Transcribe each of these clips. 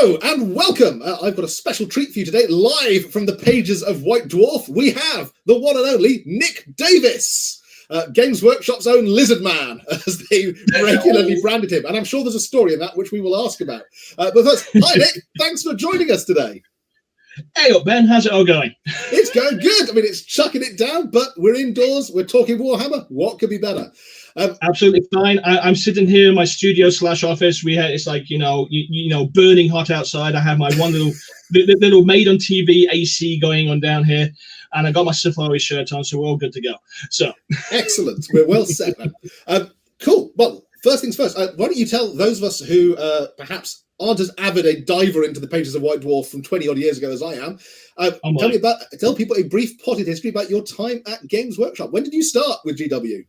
Hello and welcome. I've got a special treat for you today, live from the pages of White Dwarf. We have the one and only Nick Davis, Games Workshop's own Lizard Man, as they regularly branded him. And I'm sure there's a story in that which we will ask about. But first, hi Nick, thanks for joining us today. Hey up, Ben. How's it all going? It's going good. I mean, it's chucking it down, but we're indoors. We're talking Warhammer. What could be better? Absolutely fine. I'm sitting here in my studio / office. It's like burning hot outside. I have my one little made on TV AC going on down here, and I got my Safari shirt on, so we're all good to go. So excellent. We're well set. Cool. Well, first things first. Why don't you tell those of us who perhaps aren't as avid a diver into the pages of White Dwarf from 20 odd years ago as I am. Tell people a brief potted history about your time at Games Workshop. When did you start with GW?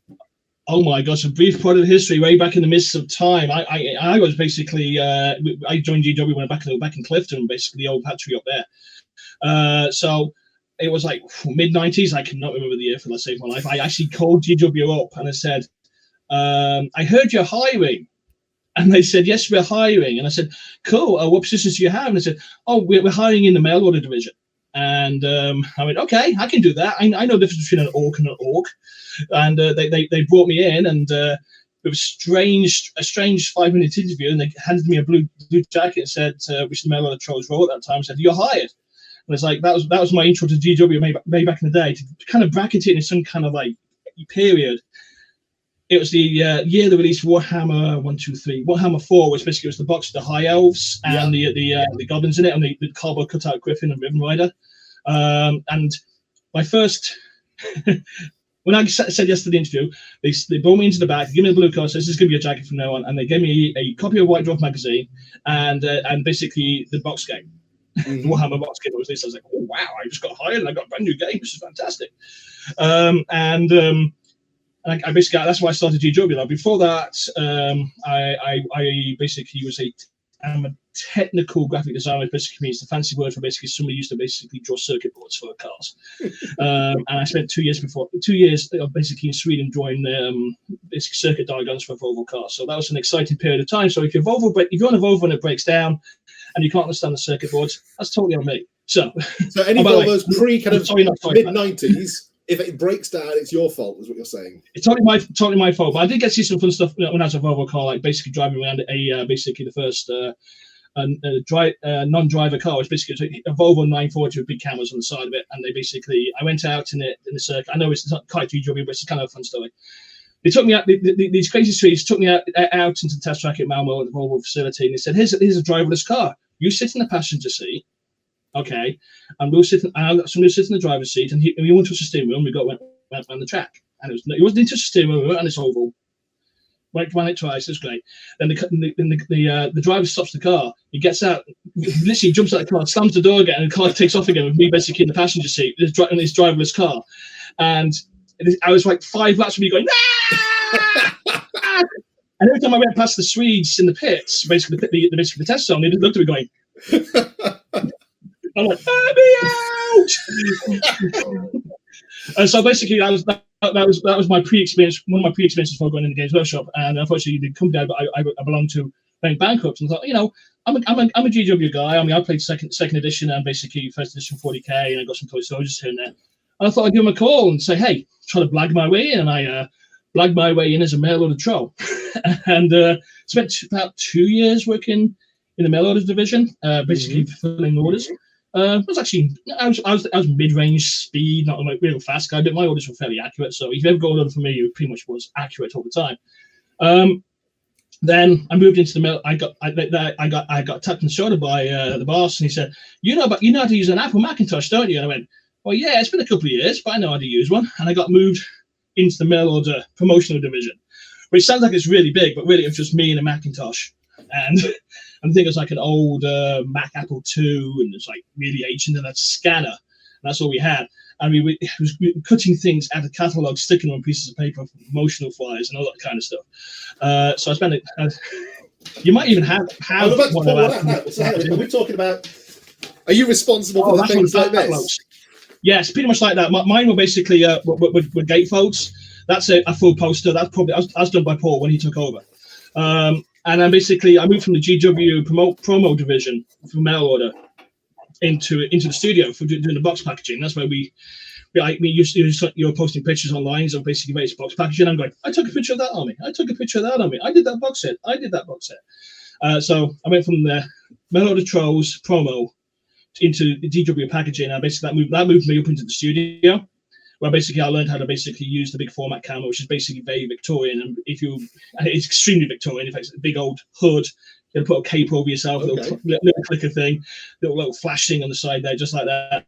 Oh my gosh, a brief potted history way back in the midst of time. I was basically I joined GW when back in Clifton, basically the old factory up there. So it was like mid-90s. I cannot remember the year for the sake of my life. I actually called GW up and I said, I heard you're hiring. And they said, yes, we're hiring. And I said, cool. What positions do you have? And they said, oh, we're hiring in the mail order division. And I went, okay, I can do that. I know the difference between an orc and an orc. And they brought me in, and it was a strange 5-minute interview. And they handed me a blue jacket and said, which the mail order trolls role at that time, said, you're hired. And it's like, that was my intro to GW way back in the day, to kind of bracket it in some kind of like period. It was the year they released Warhammer 1, 2, 3, Warhammer 4, which basically was the box of the High Elves and the goblins in it, and the cardboard cutout Griffin and Riven Rider. And my first, when I said yes to the interview, they brought me into the back, gave me the blue card, said this is going to be a jacket from now on, and they gave me a copy of White Dwarf magazine and basically the box game, the Warhammer box game. I was like, oh wow, I just got hired and I got a brand new game. This is fantastic. I basically, that's why I started GW. Like before that, I basically I'm a technical graphic designer, which basically means the fancy word for basically somebody used to basically draw circuit boards for cars. And I spent 2 years basically in Sweden drawing basic circuit diagrams for Volvo cars. So that was an exciting period of time. So if you're on a Volvo and it breaks down and you can't understand the circuit boards, that's totally on me. So any Volvos pre kind of mid-90s, if it breaks down, it's your fault, is what you're saying. It's totally my fault. But I did get to see some fun stuff when I was a Volvo car, like basically driving around basically the first non-driver car. It's basically a Volvo 940 with big cameras on the side of it, and I went out in the circuit. I know it's not quite GW, but it's kind of a fun story. They took me out. These crazy streets took me out into the test track at Malmo at the Volvo facility, and they said, "Here's a driverless car. You sit in the passenger seat." Okay, and I got somebody sitting in the driver's seat, and we went to the steering wheel, and we went around the track, and it wasn't into the steering wheel, and it's oval. Ran it twice, it was great. Then the driver stops the car, he gets out, literally jumps out of the car, slams the door again, and the car takes off again with me basically in the passenger seat, in this driverless car, and I was like 5 laps from me going, ah! And every time I went past the Swedes in the pits, basically the test zone, they just looked at me going. I'm like, let me out! And so basically, that was my pre-experience. One of my pre-experiences before going in the Games Workshop. And unfortunately, the company I belonged to went bankrupt. And I thought, I'm a GW guy. I mean, I played second edition and basically first edition 40k, and I got some toy soldiers here and there. And I thought I'd give them a call and say, hey, try to blag my way in. And I blagged my way in as a mail order troll, and spent about 2 years working in the mail orders division, basically filling orders. I was mid-range speed, not a real fast guy, but my orders were fairly accurate. So if you ever got an order from me, it pretty much was accurate all the time. Then I moved into the mail. I got tapped on the shoulder by the boss, and he said, you know how to use an Apple Macintosh, don't you? And I went, well, yeah, it's been a couple of years, but I know how to use one. And I got moved into the mail order promotional division, which sounds like it's really big, but really it was just me and a Macintosh. And I think it was like an old Mac Apple II, and it's like really ancient, and that's a scanner. And that's all we had. And we were cutting things out of catalogs, sticking them on pieces of paper for promotional flyers and all that kind of stuff. So I spent it. You might even have one of that. So are we talking about? Are you responsible for things like this? Yes, pretty much like that. Mine were basically were gatefolds. That's a full poster. That's probably I was done by Paul when he took over. And then basically I moved from the GW promo division from mail order into the studio for doing the box packaging. That's where you're posting pictures online of basically various box packaging. I'm going, I took a picture of that army. I took a picture of that army. I did that box set. So I went from the mail order trolls promo into the DW packaging. And basically that moved me up into the studio, where basically I learned how to basically use the big format camera, which is basically very Victorian. And it's extremely Victorian. In fact, it's a big old hood. You put a cape over yourself, a little clicker thing, little flash thing on the side there, just like that.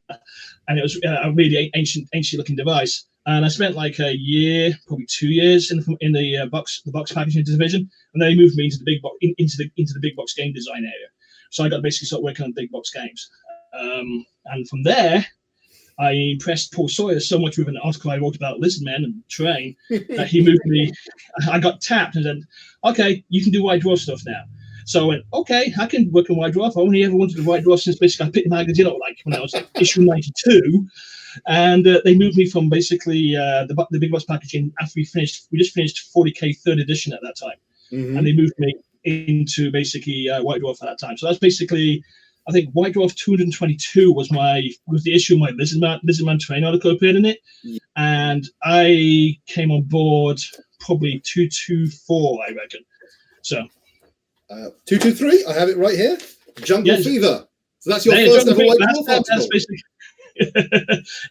And it was a really ancient looking device. And I spent like a year, probably 2 years in the box packaging division, and then they moved me into the big box into the big box game design area. So I got to basically start working on big box games. And from there, I impressed Paul Sawyer so much with an article I wrote about Lizardmen and terrain that he moved me. I got tapped and said, "Okay, you can do White Dwarf stuff now." So I went, okay, I can work on White Dwarf. I only ever wanted to White Dwarf since basically I picked the magazine up like when I was issue 92. And they moved me from basically the big box packaging after we just finished 40K third edition at that time. Mm-hmm. And they moved me into basically White Dwarf at that time. So that's basically, I think White Dwarf 222 was the issue of my Lizardman terrain article appeared in it. Yeah. And I came on board probably 224, I reckon. So 223, I have it right here. Jungle Fever. So that's your first ever White Dwarf article. That's basically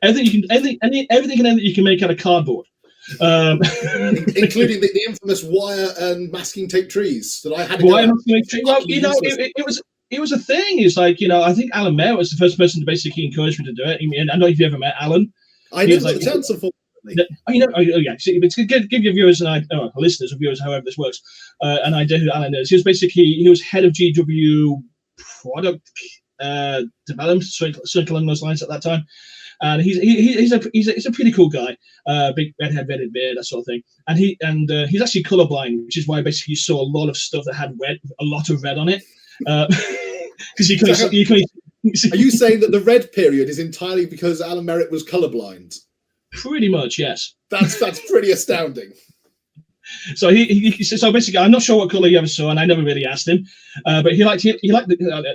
everything you can make out of cardboard, including the infamous wire and masking tape trees that I had. Well, it was a thing. It's like, I think Alan Mayer was the first person to basically encourage me to do it. I mean, I don't know if you ever met Alan. I never got the chance, unfortunately. Yeah. So give your viewers listeners or viewers, however this works, an idea who Alan is. He was head of GW product development, something along those lines at that time. And he's a pretty cool guy, big redhead, bearded beard, that sort of thing. And he's actually colorblind, which is why basically you saw a lot of stuff that had a lot of red on it, because you can. Are you saying that the red period is entirely because Alan Merritt was colorblind? Pretty much, yes. That's pretty astounding. So so basically, I'm not sure what color he ever saw, and I never really asked him. But he liked the,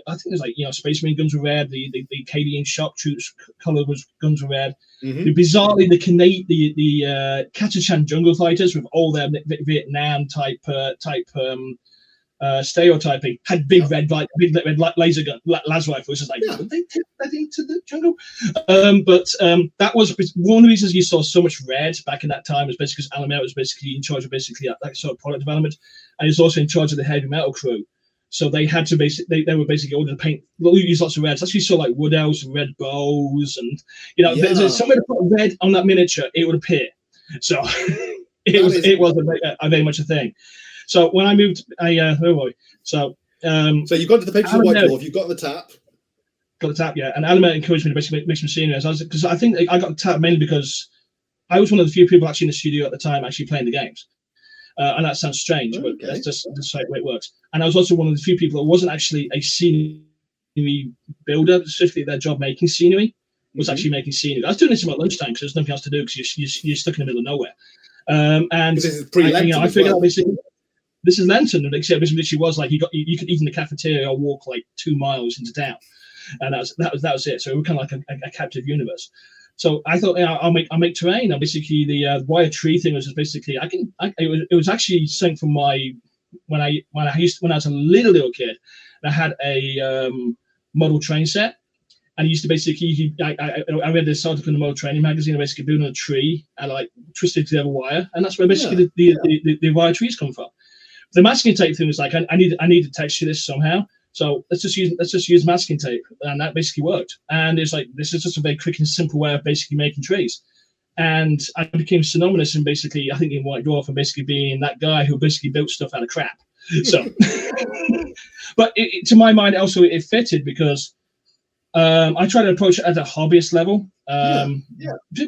I think it was like, Space Marine guns were red. The Acadian shock troops color guns were red. Mm-hmm. Bizarrely, the Catachan jungle fighters with all their Vietnam type stereotyping had big red laser gun las rifles. It's like, would they take that into the jungle? But that was one of the reasons you saw so much red back in that time, was basically because Alan Merritt was basically in charge of basically that sort of product development, and he's also in charge of the heavy metal crew. So they had to they were basically ordered to paint, use lots of reds. That's why you saw like wood elves, red bows, and there's somewhere to put red on that miniature, it would appear. So it was a very much a thing. So when I moved, So you've gone to the picture of White Dwarf, you've got the tap. Got the tap, yeah. And Alan encouraged me to basically make some scenery. Because I think I got the tap mainly because I was one of the few people actually in the studio at the time actually playing the games. And that sounds strange, but that's just the way it works. And I was also one of the few people that wasn't actually a scenery builder, specifically their job making scenery, was actually making scenery. I was doing this at my lunchtime because there's nothing else to do because you're stuck in the middle of nowhere. And this is pre-Lenten, I figured out basically, this is Lenten, and except this literally was like you could eat in the cafeteria or walk like 2 miles into town, and that was it. So it was kind of like a captive universe. So I thought, I'll make terrain. And basically the wire tree thing was just basically it was actually something from when I was a little kid. I had a model train set, and he used to basically I read this article in the Model Training magazine, basically building a tree and like twisted together wire, and that's where basically the wire trees come from. The masking tape thing was like I need to texture this somehow, so let's just use masking tape, and that basically worked. And it's like, this is just a very quick and simple way of basically making trees. And I became synonymous in basically, I think, in White Dwarf, and basically being that guy who basically built stuff out of crap. So, but to my mind, also it fitted because I try to approach it at a hobbyist level. To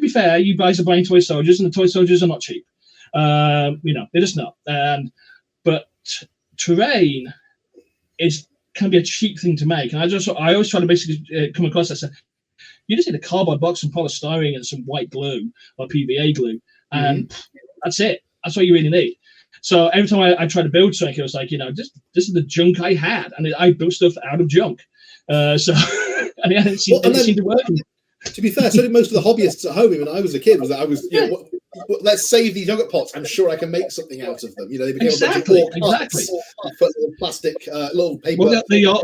be fair, you guys are buying toy soldiers, and the toy soldiers are not cheap. They're just not. But terrain can be a cheap thing to make, and I always try to basically come across that. So you just need a cardboard box and polystyrene and some white glue or PVA glue, and that's it. That's what you really need. So every time I tried to build something, it was like, this is the junk I had, and I built stuff out of junk. So and it didn't seem to work. To be fair, so did most of the hobbyists at home. Even when I was a kid, was that I was, let's save these yogurt pots. I'm sure I can make something out of them. They became exactly. Put plastic little paper. Well, you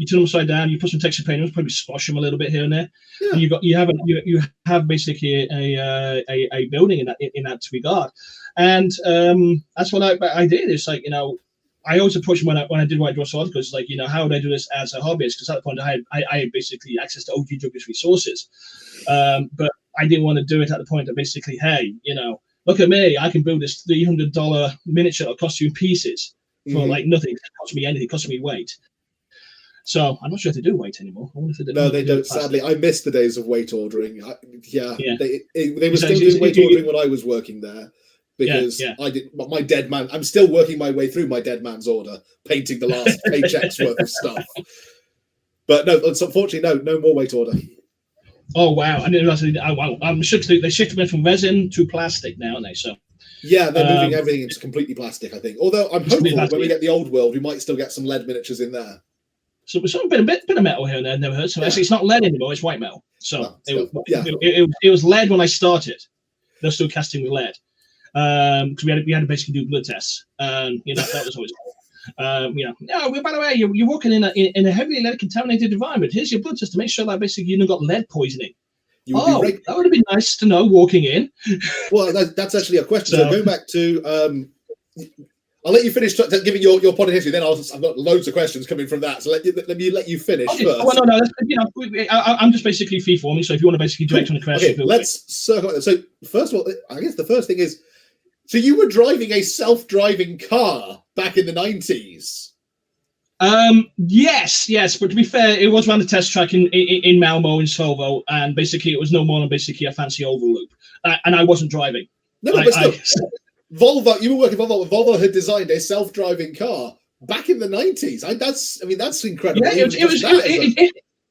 turn them upside down. You put some texture paint on, probably squash them a little bit here and there, and you have basically a building in that regard, and that's what I did. It's like I always approached when I did White Dwarf articles, like, how would I do this as a hobbyist? Because at that point I had basically access to OG Douglas resources, but I didn't want to do it at the point of basically, hey, look at me, I can build this $300 miniature that'll cost you in pieces for like nothing. It cost me anything. It cost me weight. So I'm not sure if they do weight anymore. I wonder if they do. No, they don't. Sadly, I miss the days of weight ordering. They were still doing weight ordering when I was working there. Because I did my dead man. I'm still working my way through my dead man's order, painting the last paycheck's worth of stuff. But no, unfortunately, no more weight order. Oh wow! I didn't realize. Wow! I'm sure they shifted from resin to plastic now, aren't they? So yeah, they're moving everything into completely plastic, I think. Although I'm hopeful when we get the old world, we might still get some lead miniatures in there. So there's a bit of metal here and there. Never heard. So actually, it's not lead anymore; it's white metal. So it was lead when I started. They're still casting with lead. Because we had to basically do blood tests, and that was always by the way, you're working in a heavily lead contaminated environment. Here's your blood test to make sure that basically you don't got lead poisoning. That would have been nice to know walking in. Well, that's actually a question. So going back to I'll let you finish giving your point of history. Then I've got loads of questions coming from that. So let me let you finish first. Well, no. I'm just basically free forming. So if you want to basically direct on the question, let's circle. So first of all, I guess the first thing is, so you were driving a self-driving car back in the 90s. Yes. But to be fair, it was around the test track in Malmo in Solvo, and basically it was no more than basically a fancy oval loop, and I wasn't driving. No, but still. Volvo, you were working for Volvo. Volvo had designed a self-driving car back in the 90s. That's incredible. Yeah,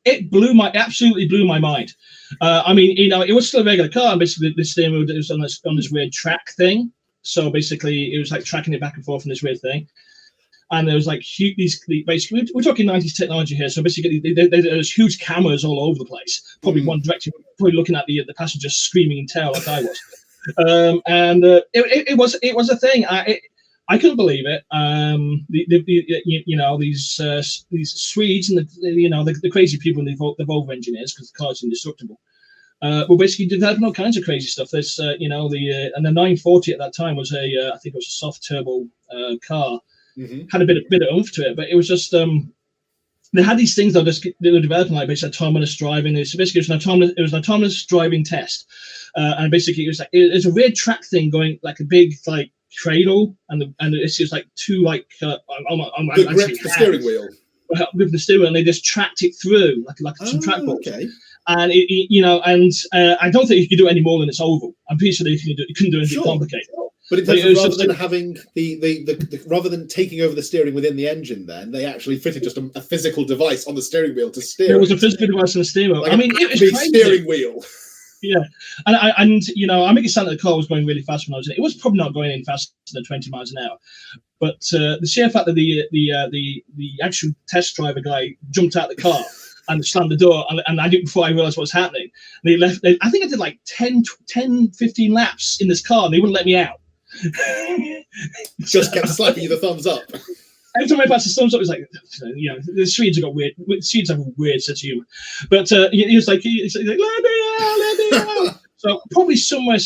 it absolutely blew my mind. It was still a regular car, and basically this thing was on this weird track thing. So basically, it was like tracking it back and forth on this weird thing. And there was like basically, we're talking 90s technology here. So basically, there's huge cameras all over the place. Probably one direction, probably looking at the passenger screaming in terror like I was. It was a thing. I couldn't believe it. These Swedes and the crazy people, the Volvo engineers, because the car's indestructible. Were basically developing all kinds of crazy stuff. There's and the 940 at that time was I think it was a soft turbo car. Had a bit of oomph to it, but it was just they had these things they were developing like basically autonomous driving. So basically it was an autonomous driving test, and basically it was a weird track thing going like a big like cradle, and it's just like two like the steering wheel. With the steering wheel, and they just tracked it through like some track balls. Okay. And I don't think you could do any more than it's oval. I'm pretty sure you couldn't do anything complicated. But in terms of rather than having the rather than taking over the steering within the engine, then they actually fitted just a physical device on the steering wheel to steer. There was a physical device on the steering wheel. Like it was crazy. Steering wheel. Yeah, and I make it sound like the car was going really fast when I was in it. It was probably not going any faster than 20 miles an hour. But the sheer fact that the actual test driver guy jumped out of the car and slammed the door, and I didn't before I realized what was happening. They left. I think I did like 10, 15 laps in this car, and they wouldn't let me out. Just kept slapping you the thumbs up. Every time I passed the thumbs up, it was like, the Swedes have got weird. Swedes have a weird sense of humor. But he was like, let me out. So probably somewhere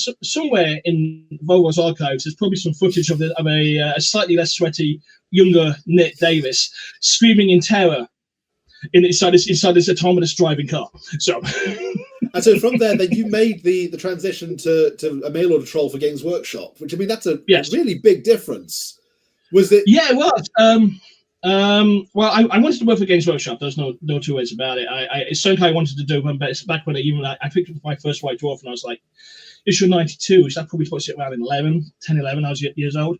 in Volvo's archives, there's probably some footage of a slightly less sweaty, younger Nick Davis screaming in terror inside this autonomous driving car. So. And so from there, then you made the transition to a mail order troll for Games Workshop, which that's a really big difference. Was it? Yeah, it was. Well, I wanted to work for Games Workshop. There's no two ways about it. It's something I wanted to do, but it's back when I picked up my first White Dwarf, and I was like, issue 92, which that probably puts it around 10, 11. I was years old.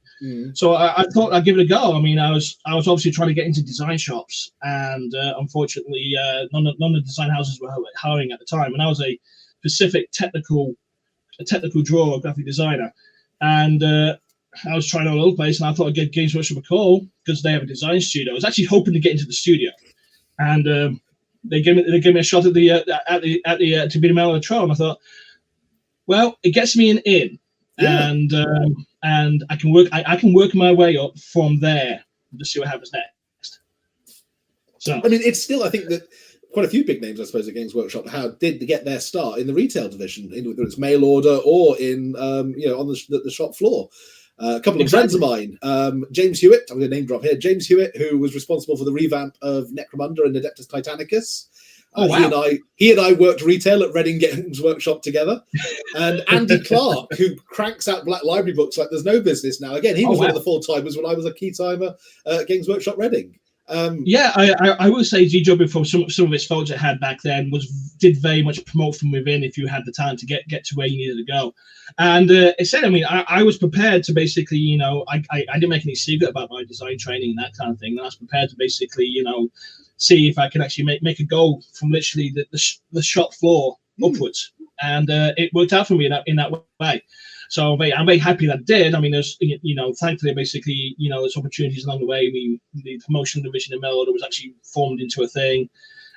So I thought I'd give it a go. I mean, I was obviously trying to get into design shops, and unfortunately, none of the design houses were hiring at the time. And I was a specific technical drawer, graphic designer, and I was trying all over the place, and I thought I'd give Games Workshop a call because they have a design studio. I was actually hoping to get into the studio, and they gave me a shot at the to be the man on the trial. And I thought, well, it gets me an in, and I can work. I can work my way up from there to see what happens next. So I mean, it's still, I think that quite a few big names, I suppose, at Games Workshop did get their start in the retail division, whether it's mail order or in on the shop floor. A couple of friends of mine, James Hewitt, I'm going to name drop here, James Hewitt, who was responsible for the revamp of Necromunda and Adeptus Titanicus. Wow. He and I worked retail at Reading Games Workshop together. And Andy Clark, who cranks out Black Library books like there's no business now. Again, he was one of the full-timers when I was a key timer at Games Workshop Reading. I will say GW, from some of its faults it had back then, did very much promote from within if you had the talent to get to where you needed to go. And it said, I mean, I was prepared to basically, I didn't make any secret about my design training and that kind of thing. And I was prepared to basically, see if I could actually make a goal from literally the shop floor upwards. And it worked out for me in that way. So I'm very happy that it did. I mean, there's, thankfully, basically, there's opportunities along the way. I mean, the promotion division in mail order was actually formed into a thing.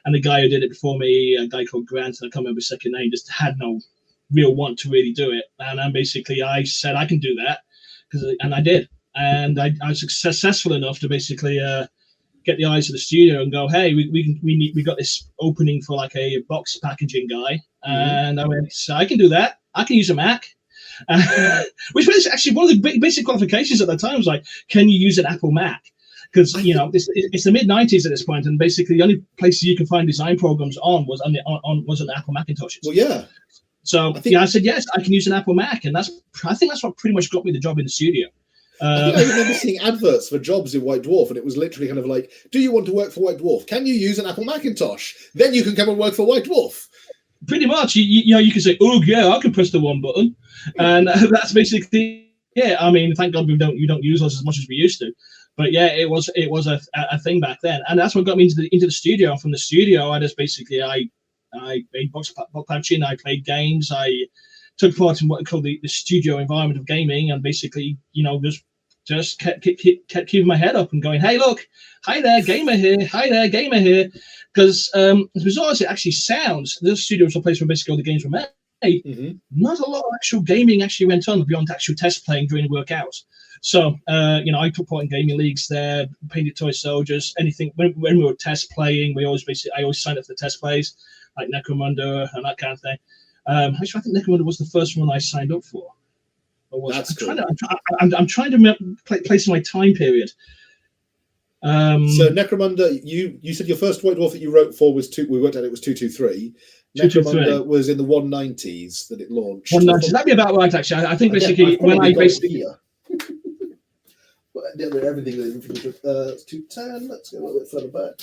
And the guy who did it before me, a guy called Grant, and I can't remember his second name, just had no real want to really do it. And then basically I said, I can do that. And I did. And I was successful enough to basically get the eyes of the studio and go, hey, we got this opening for like a box packaging guy. And I went, so I can do that. I can use a Mac. Which was actually one of the basic qualifications at the time, was like, can you use an Apple Mac? Because it's the mid 90s at this point, and basically the only places you can find design programs was on the Apple Macintoshes. Well, yeah. So I said yes, I can use an Apple Mac, and I think that's what pretty much got me the job in the studio. I remember seeing adverts for jobs in White Dwarf, and it was literally kind of like, do you want to work for White Dwarf? Can you use an Apple Macintosh? Then you can come and work for White Dwarf. Pretty much, you can say, oh yeah, I can press the one button, and that's basically I mean, thank God you don't use us as much as we used to, but yeah, it was a thing back then, and that's what got me into the studio. And from the studio, I just basically I made box packaging, I played games, I took part in what I call the studio environment of gaming, and basically just kept keeping my head up and going, hey, look, hi there, gamer here, hi there, gamer here. Because as bizarre as it actually sounds, the studio was a place where basically all the games were made. Not a lot of actual gaming actually went on beyond actual test playing during the workouts. So, I took part in gaming leagues there, painted toy soldiers, anything. When we were test playing, I always signed up for the test plays, like Necromunda and that kind of thing. Actually, I think Necromunda was the first one I signed up for. I'm trying to place my time period. So Necromunda, you said your first White Dwarf that you wrote for was we worked out it was 223. Necromunda was in the 190s that it launched. 190s, that'd be about right, actually. I think basically everything is 210. Let's go a little bit further back.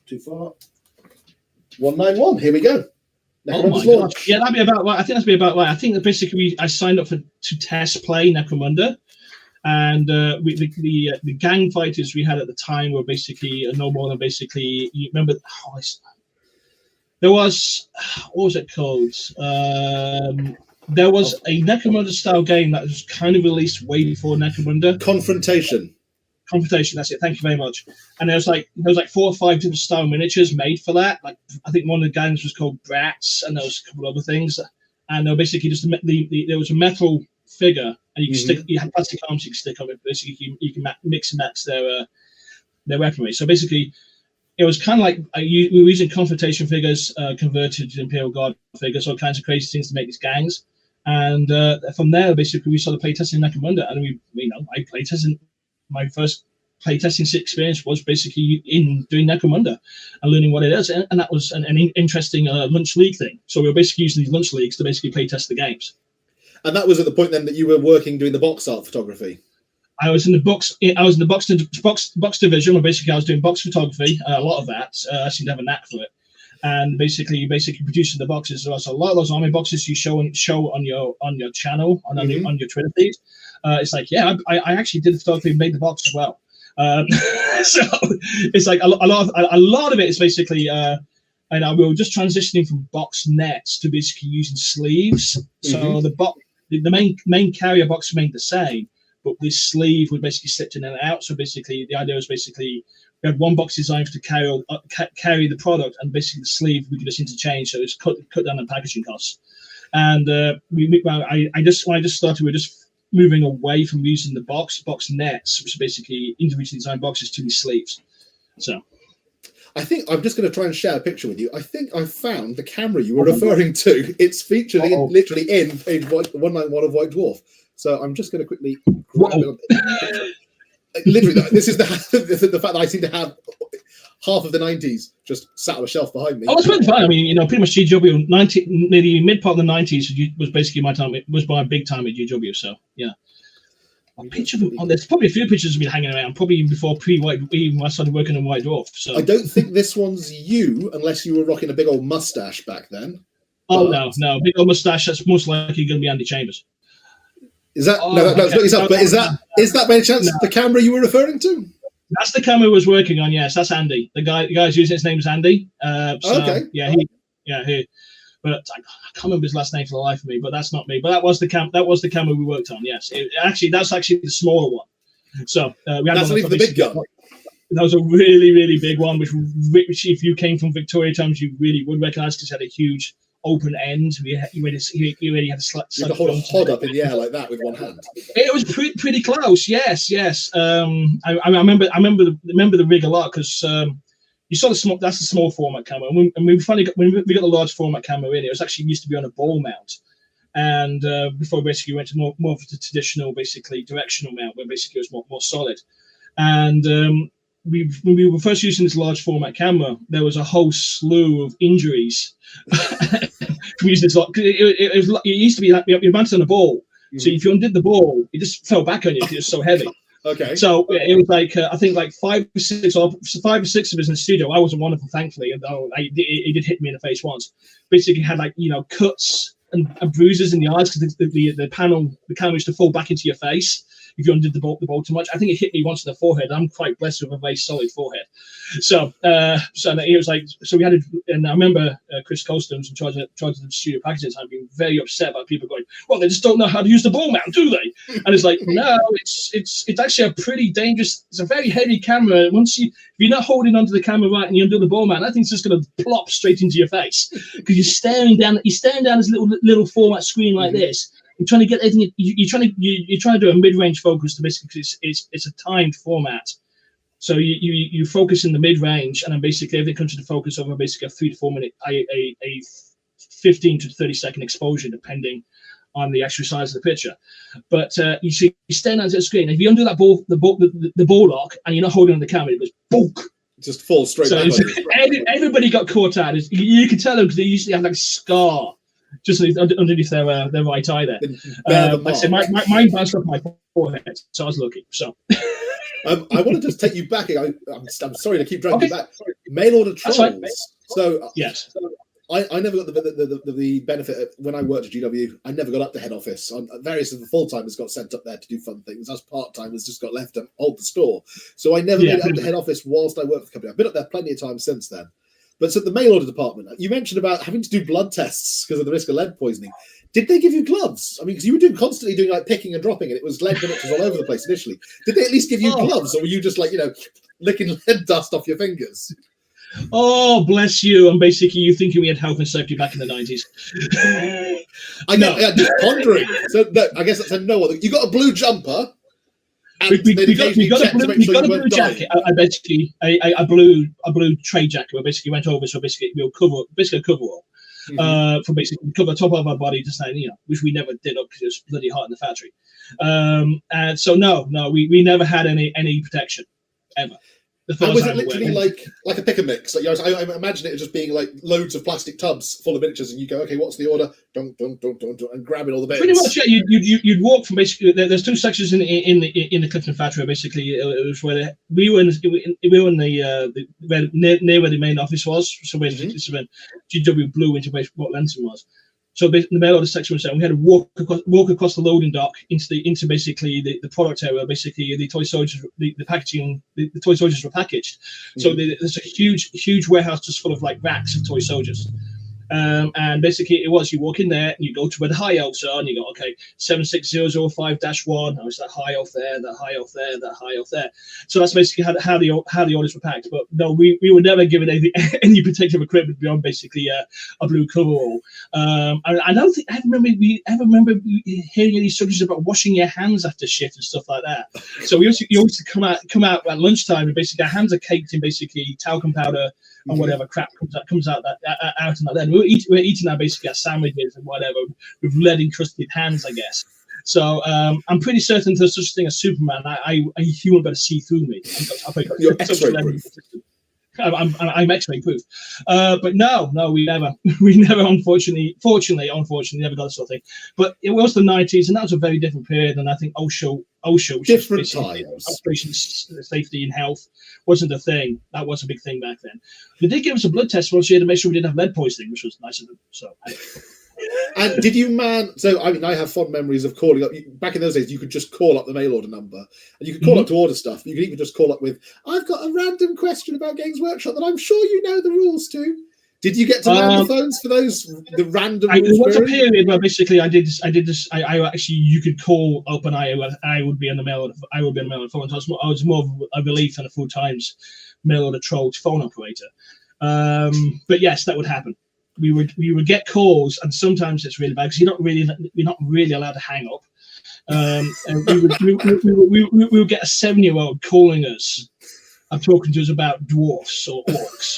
Too far. 191. Here we go. Oh my gosh. Yeah, that'd be about right. I think that'd be about right. I think that basically I signed up to test play Necromunda. And the gang fighters we had at the time were basically no more than basically, you remember, there was, what was it called? There was a Necromunda style game that was kind of released way before Necromunda. Confrontation, that's it. Thank you very much. And there was like 4 or 5 different style miniatures made for that. Like, I think one of the games was called Brats, and there was a couple of other things. And they were basically just there was a metal figure, and you can you had plastic arms you can stick on it. Basically, you can mix and match their weaponry. So basically, it was kind of like we were using confrontation figures converted to Imperial Guard figures, all kinds of crazy things to make these gangs. And from there, basically, we started playtesting Necromunda, and I playtested. My first playtesting experience was basically in doing Necromunda and learning what it is, and that was an interesting lunch league thing. So we were basically using these lunch leagues to basically playtest the games. And that was at the point then that you were working doing the box art photography. I was in the box division, where basically I was doing box photography. A lot of that, I seem to have a knack for it. And basically producing the boxes. So a lot of those army boxes you show on your channel on your Twitter feed. It's like, yeah, I actually did the photography and made the box as well. So it's like a lot of it is basically. And we were just transitioning from box nets to basically using sleeves. So the main carrier box remained the same, but this sleeve would basically slip in and out. So basically, the idea was basically we had one box designed to carry the product, and basically the sleeve we could just interchange, so it's cut down on packaging costs. And I just started, we're just moving away from using the box nets, which are basically individually designed boxes, to these sleeves. So I think I'm just going to try and share a picture with you. I think I found the camera you were referring to. It's featured literally in page 191 of White Dwarf. So I'm just going to quickly grab it. Literally, this is the fact that I seem to have half of the 90s just sat on a shelf behind me. Oh, it's really fun. I mean, pretty much GW, near the mid part of the 90s was basically my time. It was my big time at GW. So yeah. There's probably a few pictures of me hanging around, probably even before even when I started working on White Dwarf. So I don't think this one's you, unless you were rocking a big old mustache back then. Oh no, big old mustache. That's most likely going to be Andy Chambers. Is that that's what he's up? But is that by any chance the camera you were referring to? That's the camera I was working on. Yes, that's Andy. The guy's using his name is Andy. Okay. He. But I can't remember his last name for the life of me. But that's not me. But that was the camera we worked on. Yes, that's actually the smaller one. So we had that's the big gun. That was a really, really big one, which if you came from Victoria times, you really would recognise because it had a huge open end. You already had a slight. You had to hold a hod up in the air like that with one hand. It was pretty close. Yes. I remember the rig a lot because you saw the small. That's the small format camera, and we finally got when we got the large format camera in. It was actually used to be on a ball mount, and before basically went to more of the traditional, basically directional mount, where basically it was more solid. And when we were first using this large format camera, there was a whole slew of injuries. We used this lot. It used to be like you're mounted on a ball, so if you undid the ball, it just fell back on you because it was so heavy. Okay. So it was like I think like 5 or 6 of us in the studio. I wasn't one of them, thankfully, although it did hit me in the face once. Basically, had cuts and bruises in the eyes because the camera used to fall back into your face if you undid the ball too much. I think it hit me once in the forehead. I'm quite blessed with a very solid forehead. So it was like, so we had it, and I remember Chris Colston's in charge of the studio packaging time being very upset about people going, well, they just don't know how to use the ball mount, do they? And it's like, no, it's actually a pretty dangerous, it's a very heavy camera. If you're not holding onto the camera right and you undo the ball mount, that thing's just going to plop straight into your face because you're staring down this little format screen like this. You're trying to get everything. You're trying to do a mid-range focus to basically it's a timed format. So you focus in the mid-range, and then basically everything comes into focus over basically a 3 to 4 minute, a 15 to 30 second exposure, depending on the actual size of the picture. But you stand onto the screen. If you undo that ball, the ball lock, and you're not holding on the camera, it goes bonk. It just falls straight back. So everybody got caught out. You can tell them because they usually have like a scar just underneath their right eye there. Mine bounced off my forehead, so I was lucky. So. I want to just take you back. I'm sorry to keep dragging you back. Mail order trolls. Right. So yes, I never got the benefit of, when I worked at GW. I never got up to head office. Various of the full timers got sent up there to do fun things. Us part timers just got left to hold the store. So I never made it up to head office whilst I worked for the company. I've been up there plenty of times since then. But so the mail order department, you mentioned about having to do blood tests because of the risk of lead poisoning. Did they give you gloves? I mean, because you were constantly doing like picking and dropping, and it was lead miniatures all over the place initially. Did they at least give you gloves, or were you just like, licking lead dust off your fingers? Oh, bless you! And basically, you thinking we had health and safety back in the 90s? I know. I'm just pondering. So I guess that's a no. You got a blue jumper. We got a blue jacket. I basically a blue trade jacket. Where basically went over, so basically we'll cover a coverall. For basically cover the top of our body to stand, which we never did up because it was bloody hot in the factory. And so no, we never had any protection ever. And was it literally like a pick and mix? Like, I imagine it just being like loads of plastic tubs full of miniatures, and you go, okay, what's the order? Dun, and grabbing all the bits. Pretty much, yeah. You'd walk from basically. There's 2 sections in the Clifton factory. Basically, it was where we were in the near where the main office was. So basically, this is when GW blew into what Lenton was. So the mail order section was there. We had to walk across the loading dock into basically the product area. Basically, the toy soldiers, the packaging, the toy soldiers were packaged. So there's a huge warehouse just full of like racks of toy soldiers. And basically, it was you walk in there and you go to where the high elves are, and you go, okay, 76005-1. Oh, it's that high elf there, that high elf there, that high elf there. So that's basically how the orders were packed. But no, we were never given any protective equipment beyond basically a blue coverall. I don't think I remember hearing any instructions about washing your hands after shift and stuff like that. So you used to come out at lunchtime, and basically our hands are caked in basically talcum powder and whatever crap comes out out and like that. We're eating our basically our sandwiches and whatever with lead encrusted hands, I guess. So I'm pretty certain there's such a thing as Superman. He won't better see through me. You're X-ray proof. I'm X-ray proof. But no, we never, unfortunately, never got this sort of thing. But it was the 90s, and that was a very different period. And I think OSHA, different times. Operation Safety and Health wasn't a thing. That was a big thing back then. They did give us a blood test once a year to make sure we didn't have lead poisoning, which was nice of them. So. And did you So I mean, I have fond memories of calling up. Back in those days, you could just call up the mail order number, and you could call up to order stuff. You could even just call up with, "I've got a random question about Games Workshop that I'm sure you know the rules to." Did you get to man the phones for the random? There was a period where basically I did this. I actually, you could call up, and I would be on the mail. I would be on the mail order phone. So I was more of a relief than a full times mail order troll phone operator. But yes, that would happen. We would get calls, and sometimes it's really bad because you're not really allowed to hang up. And we would get a 7-year-old calling us and talking to us about dwarfs or orcs,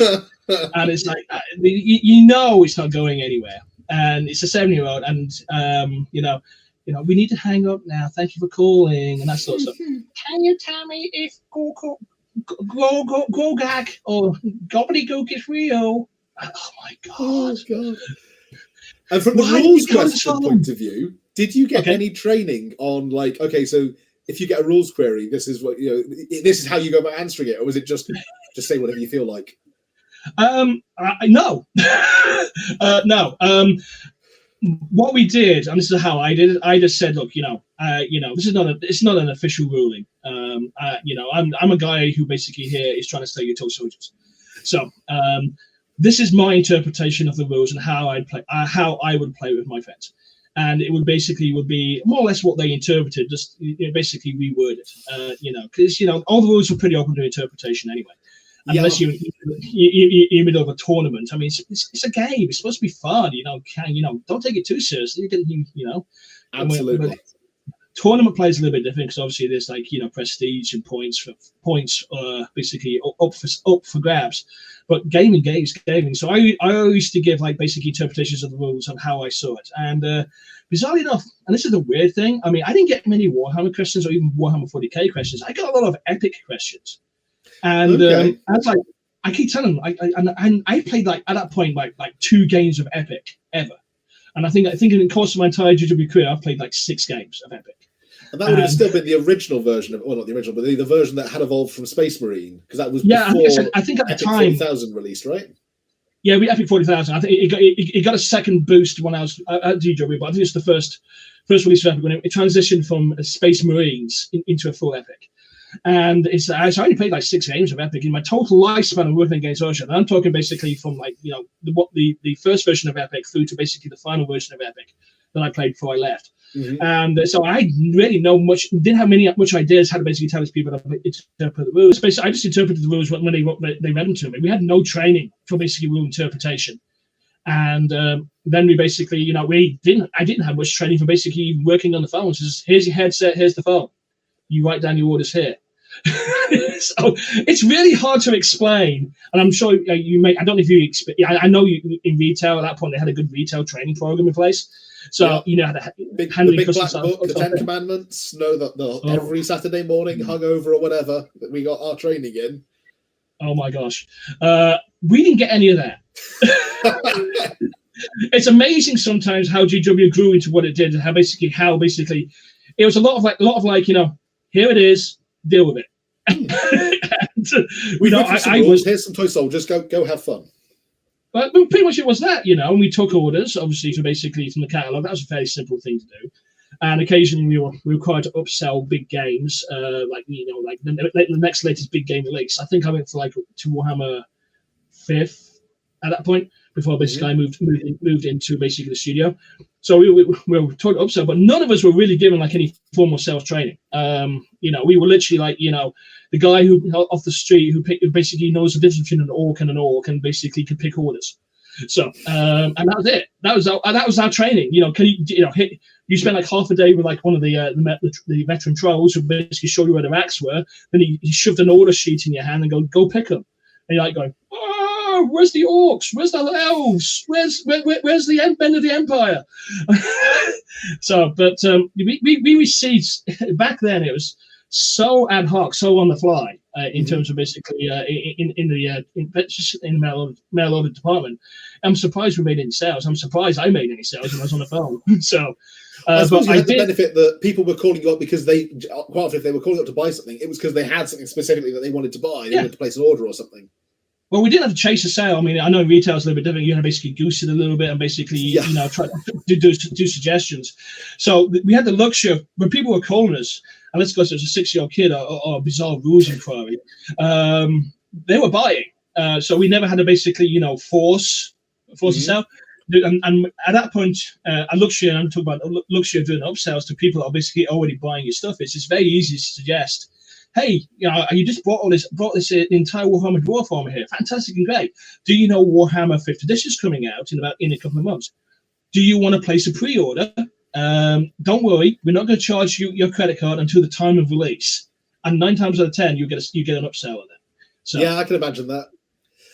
and it's like it's not going anywhere. And it's a 7-year-old, and we need to hang up now. Thank you for calling, and that sort of stuff. Can you tell me if Gorgag or Gobbledygook is real? Oh my god! Oh god! And from the rules question point of view, did you get any training on so if you get a rules query, this is what this is how you go about answering it, or was it just say whatever you feel like? No, no. What we did, and this is how I did it. I just said, look, this is not an official ruling. I'm a guy who basically here is trying to stay your toe soldiers. So. This is my interpretation of the rules and how I would play with my friends, and it would be more or less what they interpreted, just basically reworded. Because all the rules are pretty open to interpretation anyway, unless you're in the middle of a tournament. I mean, it's a game. It's supposed to be fun. Don't take it too seriously. Absolutely. Tournament play is a little bit different because obviously there's prestige and points basically up for grabs. But gaming. So I used to give basically interpretations of the rules and how I saw it. And bizarrely enough, and this is the weird thing, I mean, I didn't get many Warhammer questions or even Warhammer 40k questions. I got a lot of epic questions. And I keep telling them, I played at that point like 2 games of epic ever. And I think in the course of my entire GW career, I've played 6 games of epic. And that would have still been the original version not the original, but the version that had evolved from Space Marine, because that was before I think at the Epic time 40,000 released, right? Yeah, we Epic 40,000. I think it got a second boost when I was at GW, but I think it's the first release of Epic when it transitioned from Space Marines into a full Epic. And I only played 6 games of Epic in my total lifespan of working against OSHA. And I'm talking basically from the first version of Epic through to basically the final version of Epic that I played before I left. Mm-hmm. And so I really didn't have much ideas how to basically tell these people how to interpret the rules. Basically, I just interpreted the rules when they read them to me. We had no training for basically rule interpretation. And then we basically, I didn't have much training for basically working on the phones. Just, here's your headset, here's the phone. You write down your orders here. So it's really hard to explain, and I'm sure you may. I don't know if you. I know you in retail at that point they had a good retail training program in place. So how to the big black book, the 10 Commandments. Know that every Saturday morning, hungover or whatever, that we got our training in. Oh my gosh, we didn't get any of that. It's amazing sometimes how GW grew into what it did, and how basically it was a lot of here it is, deal with it. Here's some toy soldiers. Go have fun. But pretty much it was that, and we took orders, obviously, from the catalogue. That was a very simple thing to do. And occasionally we were required to upsell big games, the next latest big game release. I think I went to Warhammer 5th at that point before basically I moved into basically the studio. So we were taught upsell, but none of us were really given like any formal sales training. We were literally like, the guy who off the street who basically knows the difference between an orc and an orc and basically can pick orders. So and that was it. That was our training. You spent like half a day with like one of the veteran trolls who basically showed you where the racks were. Then he shoved an order sheet in your hand and go pick them. And you're like going, oh, where's the orcs? Where's the elves? Where's the end of the empire? We received back then. It was so ad hoc, so on the fly in terms of basically in the mail order department. I'm surprised we made any sales. I'm surprised I made any sales when I was on the phone. So. I suppose you had the benefit that people were calling you up because quite often if they were calling up to buy something, it was because they had something specifically that they wanted to buy. They wanted to place an order or something. Well, we didn't have to chase a sale. I mean, I know retail's a little bit different. You basically goose it a little bit and basically, try to do suggestions. So we had the luxury of when people were calling us, and let's go, so it was a 6-year-old kid or a bizarre rules inquiry, they were buying. So we never had to basically, force a sale. And at that point, a luxury, and I'm talking about luxury of doing upsells to people that are basically already buying your stuff. It's just very easy to suggest, hey, you just brought this entire Warhammer Dwarf armor here. Fantastic and great. Do you know Warhammer 5th edition is coming out in a couple of months? Do you want to place a pre-order? Don't worry, we're not going to charge you your credit card until the time of release. And 9 times out of 10, you get an upsell on it. So yeah, I can imagine that.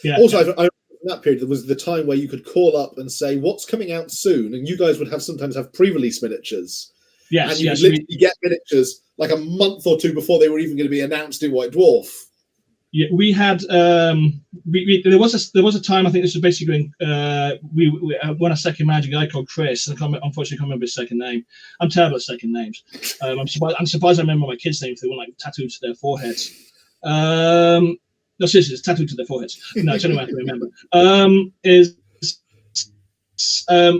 Yeah. Also, I in that period, there was the time where you could call up and say, what's coming out soon? And you guys would sometimes have pre-release miniatures. Yes, and you would literally get miniatures like a month or two before they were even going to be announced in White Dwarf. Yeah, we had there was a time, I think this was basically when a second manager guy called Chris, and unfortunately can't remember his second name. I'm terrible at second names. I'm surprised I remember my kids' names. They weren't like tattooed to their foreheads. No, seriously, it's tattooed to their foreheads. No, it's only one I can remember.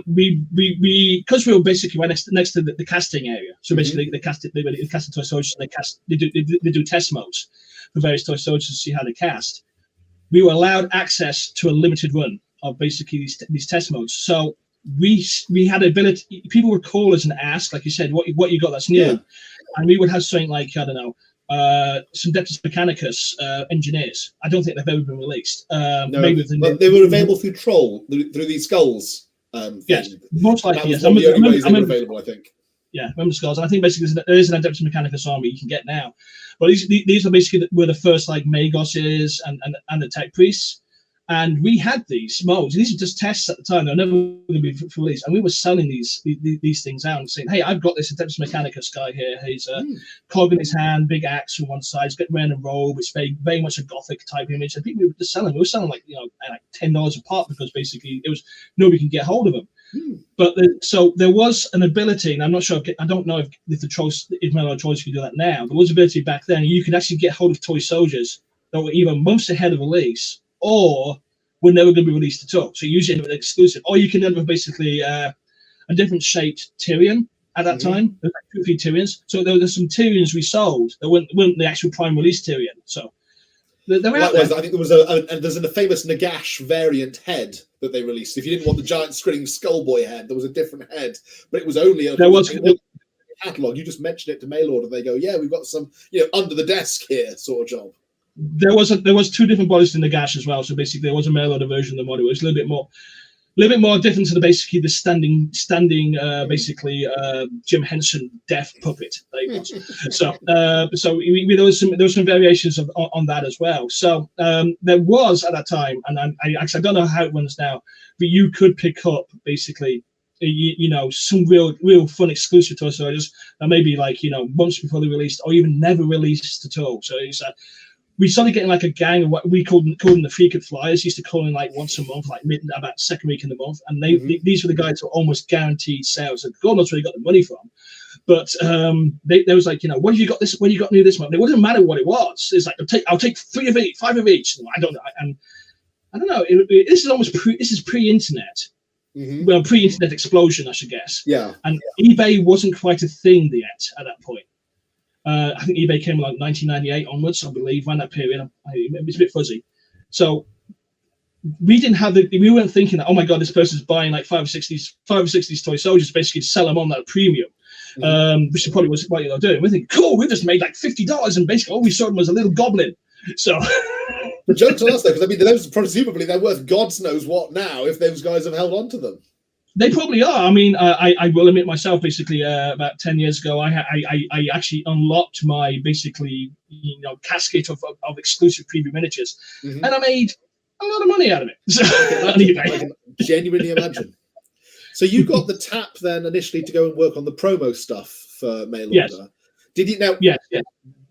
We because we were basically right next to the casting area. So basically, they cast toy soldiers. They do test modes for various toy soldiers to see how they cast. We were allowed access to a limited run of basically these test modes. So we had the ability. People would call us and ask, like you said, what you got that's new, and we would have something like, I don't know, some Adeptus Mechanicus engineers. I don't think they've ever been released. No, but they were available through Troll, through these skulls. Yes, most likely. That was one of the only ways they were available, I think. Yeah, remember the skulls. And I think basically there is an Adeptus Mechanicus army you can get now. But these are basically were the first like Magoses and the Tech Priests. And we had these modes. These were just tests at the time. They were never going to be released. And we were selling these things out and saying, hey, I've got this Adeptus Mechanicus guy here. He's a cog in his hand, big axe on one side. He's got wearing a robe. It's very much a gothic type image. And people were just selling. We were selling like $10 a pop because basically it was nobody can get hold of them. But so there was an ability, and I'm not sure. I don't know if the trolls, if Mellow Trolls can do that now. There was ability back then. You could actually get hold of toy soldiers that were either months ahead of release or were never going to be released at all. So usually end up with exclusive, or you can end up with basically a different shaped Tyrion at that time. There's like 2 or 3 Tyrions. So there's some Tyrions we sold that weren't the actual prime release Tyrion. So they're out there. I think there was there's a famous Nagash variant head that they released. If you didn't want the giant screaming skullboy head, there was a different head, but it was only a catalog. You just mentioned it to mail order, they go, yeah, we've got some under the desk here sort of job. There was 2 different bodies in the Nagash as well. So basically, there was a mail order version of the model. It was a little bit more different to the standing basically Jim Henson death puppet. So there was some variations on that as well. So there was at that time, and I don't know how it runs now, but you could pick up basically some real fun exclusive toy soldiers that maybe months before they released or even never released at all. So it's we started getting like a gang of what we called them the frequent flyers. Used to call in like once a month, like about second week in the month, and these were the guys who were almost guaranteed sales. And God knows where they got the money from, but they was like, what have you got this? When you got new this month? It wouldn't matter what it was. It's like I'll take 3 of each, 5 of each. I don't know, and I don't know. This is pre-internet. Well, pre-internet explosion, I should guess. Yeah. And eBay wasn't quite a thing yet at that point. I think eBay came like 1998 onwards, I believe, around that period. It's a bit fuzzy. So we weren't thinking that, oh my God, this person's buying like 5 or 6 these toy soldiers basically to sell them on that premium. Which is probably what you're doing. We're thinking, cool, we just made like $50 and basically all we saw them was a little goblin. So the joke's on us though, because I mean, those presumably they're worth God's knows what now if those guys have held on to them. They probably are. I mean, I will admit myself, basically, about 10 years ago, I actually unlocked my basically, casket of exclusive preview miniatures, and I made a lot of money out of it. So, I can genuinely imagine. So you got the tap then initially to go and work on the promo stuff for Mail Order. Yes. Did you now? Yes.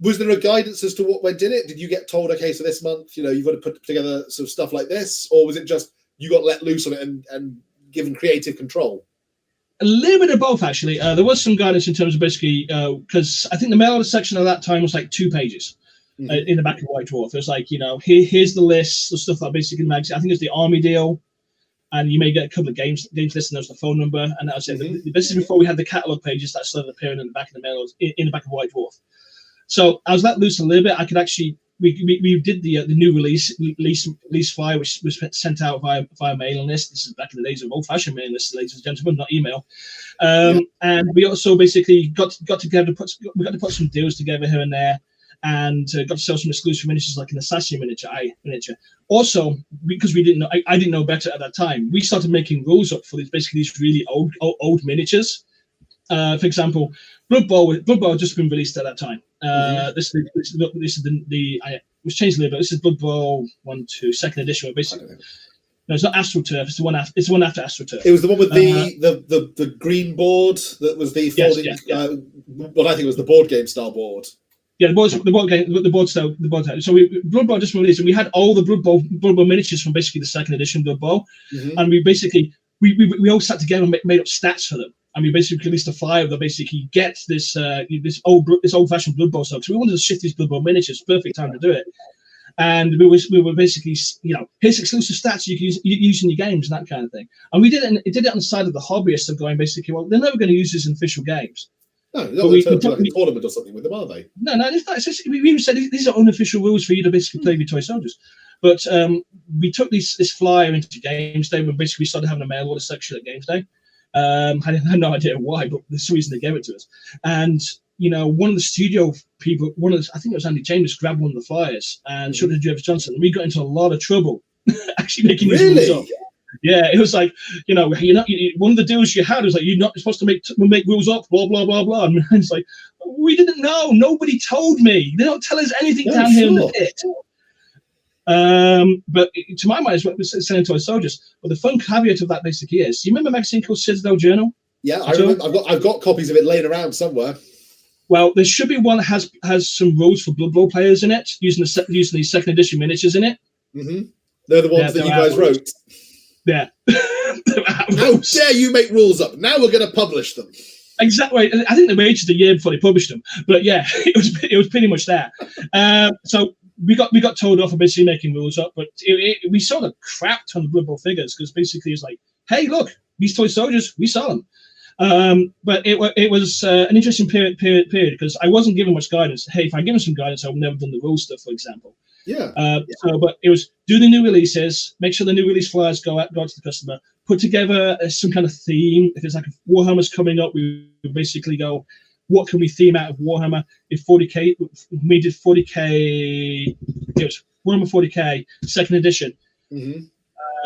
Was there a guidance as to what went in it? Did you get told, okay, so this month, you've got to put together some stuff like this, or was it just you got let loose on it and given creative control? A little bit of both, actually. There was some guidance in terms of basically because I think the mail order section at that time was like 2 pages in the back of White Dwarf. It was like, here's the list of stuff that basically makes. I think it's the army deal, and you may get a couple of games lists, and there's the phone number, and that was it. This is before we had the catalog pages that started appearing in the back of the mail orders, in the back of White Dwarf. So I was let loose a little bit. I could actually. We did the new release flyer, which was sent out via mailing list. This is back in the days of old-fashioned mailing lists, ladies and gentlemen, not email. And we also basically got together. We got to put some deals together here and there, and got to sell some exclusive miniatures like an assassin miniature. Also, because we didn't know, I didn't know better at that time. We started making rules up for these really old miniatures. For example, Blood Bowl had just been released at that time. This is it was changed a little bit. This is Blood Bowl 1-2 second edition. Basically, no, it's not AstroTurf. It's the one after. It's the one after AstroTurf. It was the one with the green board that was the folding. Well, I think it was the board game style board. Yeah, the board style. So Blood Bowl just released, and we had all the Blood Bowl miniatures from basically the second edition Blood Bowl, and we basically we all sat together and made up stats for them. And we basically released a flyer that basically gets this old-fashioned Blood Bowl stuff. So we wanted to shift these Blood Bowl miniatures. Perfect time to do it. And we were basically, here's exclusive stats you can use in your games and that kind of thing. And we did it on the side of the hobbyists of going basically, well, they're never going to use this in official games. No, they're not going to turn like a tournament or something with them, are they? No, it's not. It's just, we even said these are unofficial rules for you to basically play with toy soldiers. But we took this flyer into Games Day when basically we started having a mail order section at Games Day. I had no idea why, but there's the reason they gave it to us. And one of the studio people, I think it was Andy Chambers, grabbed one of the flyers and showed it to Jeff Johnson. And we got into a lot of trouble actually making these rules up. Yeah, it was like, one of the deals you had was like, you're not supposed to make rules up, blah, blah, blah, blah. And it's like, we didn't know. Nobody told me. They don't tell us anything down here in the pit. But to my mind, it's what we're selling to our soldiers. But the fun caveat of that basically is, do you remember a magazine called Citadel Journal? Yeah, I remember. I've got copies of it laying around somewhere. Well, there should be one that has some rules for Blood Bowl players in it, using these second edition miniatures in it. They're the ones that you guys wrote. Yeah. How dare you make rules up? Now we're going to publish them. Exactly. I think they were ages a year before they published them. But yeah, it was pretty much there. So we got told off for basically making rules up, but we sold a crap ton of Blood Bowl figures because basically it's like, hey, look, these toy soldiers, we sell them. But it was an interesting period because I wasn't given much guidance. Hey, if I give them some guidance, I would never done the rule stuff, for example. But it was do the new releases, make sure the new release flyers go out to the customer, put together some kind of theme. If it's like Warhammer's coming up, we basically go, what can we theme out of Warhammer? If 40k, we did 40k, it was Warhammer 40k, second edition.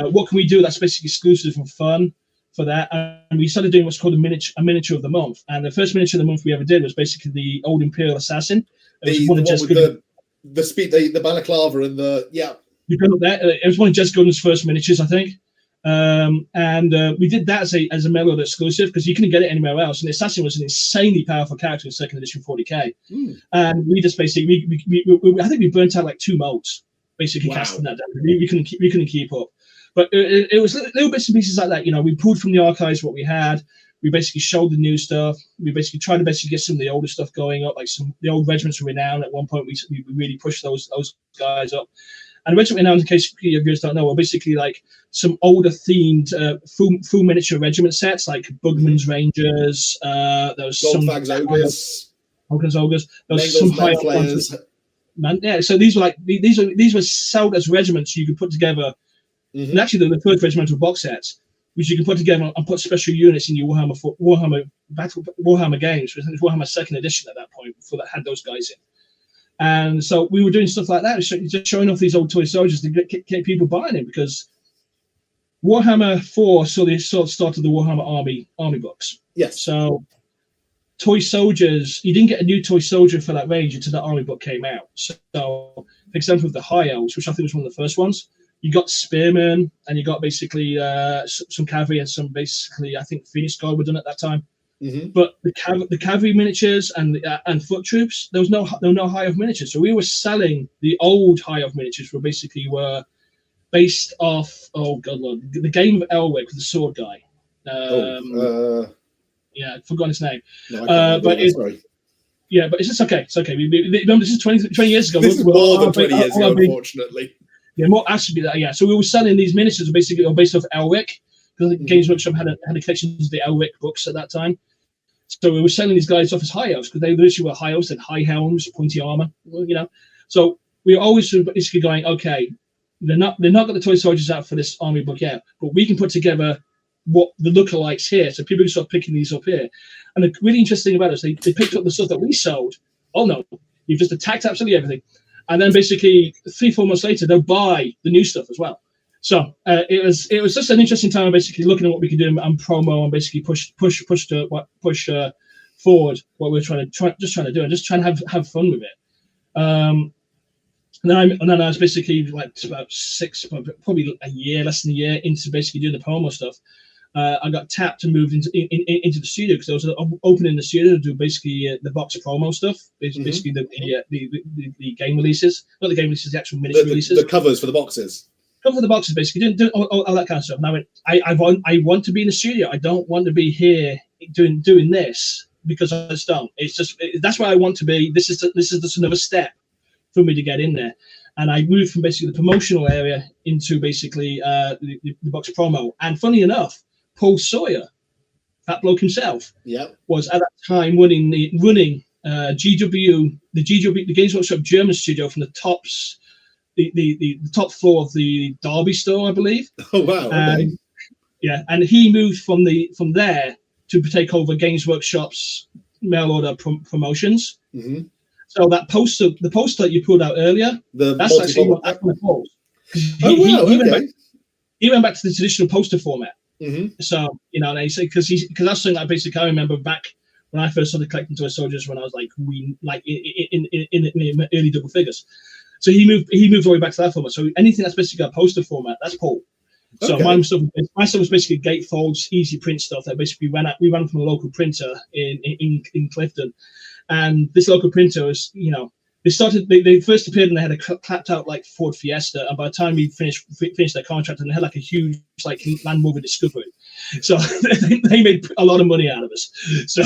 What can we do that's basically exclusive and fun for that? And we started doing what's called a miniature of the month. And the first miniature of the month we ever did was basically the old Imperial Assassin. The one with the speed, the balaclava and the You got up there. It was one of Jez Gordon's first miniatures, I think. We did that as a mail order exclusive because you couldn't get it anywhere else. And the Assassin was an insanely powerful character in second edition 40k. And we just basically I think we burnt out like 2 molds basically casting that down. We couldn't keep up. But it was little bits and pieces like that. We pulled from the archives what we had. We basically showed the new stuff. We basically tried to get some of the older stuff going up, like the old Regiments of Renown. At one point, we really pushed those guys up. And Regiment of Renown, in case you guys don't know, are basically like some older themed full miniature regiment sets, like Bugman's Rangers. There was Goldfag's Ogres. Ogres. There was some high ones. Man, yeah. So these were sold as regiments you could put together And actually, the first regimental box sets, which you can put together and put special units in your Warhammer games. It was Warhammer 2nd edition at that point, before that had those guys in. And so we were doing stuff like that, just showing off these old toy soldiers to get people buying it, because Warhammer 4 started the Warhammer Army books. Yes. So toy soldiers, you didn't get a new toy soldier for that range until that Army book came out. So, for example, with the High Elves, which I think was one of the first ones, you got spearmen, and you got basically some cavalry and some basically, I think, Phoenix Guard were done at that time. But the cavalry miniatures and foot troops, there were no High Elf miniatures. So we were selling the old High Elf miniatures, were based off, oh god, Lord, the game of Elwick with the sword guy. Yeah, I've forgotten his name. No, but it's just okay. It's okay. Remember, this is 20 years ago. This is more than 20 years ago, unfortunately. Yeah, more actually that. Yeah, so we were selling these miniatures basically based off Elwick, because Games Workshop had a collection of the Elwick books at that time. So we were selling these guys off as High Elves, because they literally were High Elves, had high helms, pointy armor, So we were always basically going, okay, they're not got the toy soldiers out for this Army book yet, but we can put together what the lookalikes here, so people can start picking these up here. And the really interesting about it is they picked up the stuff that we sold. Oh no, you've just attacked absolutely everything. And then basically 3-4 months later, they'll buy the new stuff as well. So it was just an interesting time, basically looking at what we could do and promo and basically push forward what we're trying to do and just trying to have fun with it. And then I was basically like about probably less than a year into basically doing the promo stuff. I got tapped and moved into the studio, because there was an opening in the studio to do basically the box promo stuff, basically the game releases, not the game releases, the actual miniature releases, the covers for the boxes. Cover the boxes, basically, doing all that kind of stuff. And I want to be in the studio. I don't want to be here doing this, because I just don't. It's just that's where I want to be. This is just another step for me to get in there. And I moved from basically the promotional area into basically the box promo. And funny enough, Paul Sawyer, that bloke himself, was at that time running GW, the Games Workshop German studio from the tops. The top floor of the Derby store, I believe. Oh wow! Okay. And he moved from there to take over Games Workshop's mail order promotions. So that poster, the poster that you pulled out earlier, that's actually what happened to Paul. He went back to the traditional poster format. So and he said because that's something that basically I remember back when I first started collecting toy soldiers when I was in early double figures. So he moved all the way back to that format. So anything that's basically got a poster format, that's Paul. So my stuff was basically gatefolds, easy print stuff that basically we ran from a local printer in Clifton, and this local printer was they first appeared and they had a clapped out like Ford Fiesta, and by the time we finished their contract, and they had like a huge like Land Rover Discovery. So they made a lot of money out of us. So.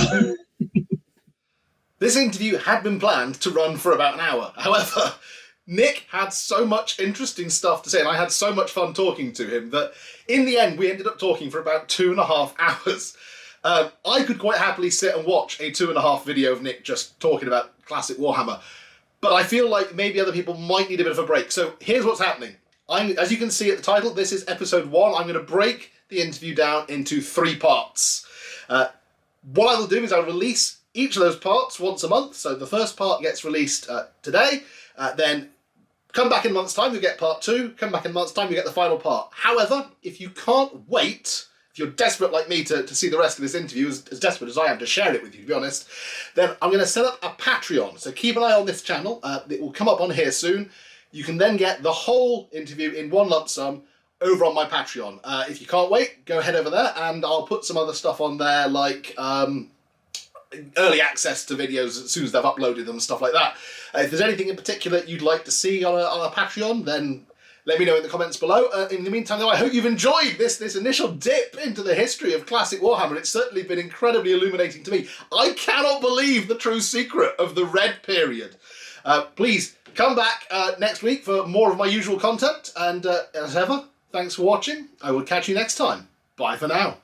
This interview had been planned to run for about an hour. However, Nick had so much interesting stuff to say, and I had so much fun talking to him, that in the end we ended up talking for about 2.5 hours. I could quite happily sit and watch a 2.5 video of Nick just talking about classic Warhammer, but I feel like maybe other people might need a bit of a break. So here's what's happening. As you can see at the title, this is episode 1. I'm going to break the interview down into 3 parts. What I will do is I'll release each of those parts once a month. So the first part gets released today, then come back in a month's time, you'll get part 2. Come back in a month's time, you get the final part. However, if you can't wait, if you're desperate like me to see the rest of this interview, as desperate as I am to share it with you, to be honest, then I'm going to set up a Patreon. So keep an eye on this channel. It will come up on here soon. You can then get the whole interview in one lump sum over on my Patreon. If you can't wait, go head over there, and I'll put some other stuff on there, like early access to videos as soon as they've uploaded them, stuff like that. If there's anything in particular you'd like to see on a Patreon, then let me know in the comments below. In the meantime, though, I hope you've enjoyed this initial dip into the history of classic Warhammer. It's certainly been incredibly illuminating to me. I cannot believe the true secret of the Red Period. Please come back next week for more of my usual content, and as ever, thanks for watching. I will catch you next time. Bye for now.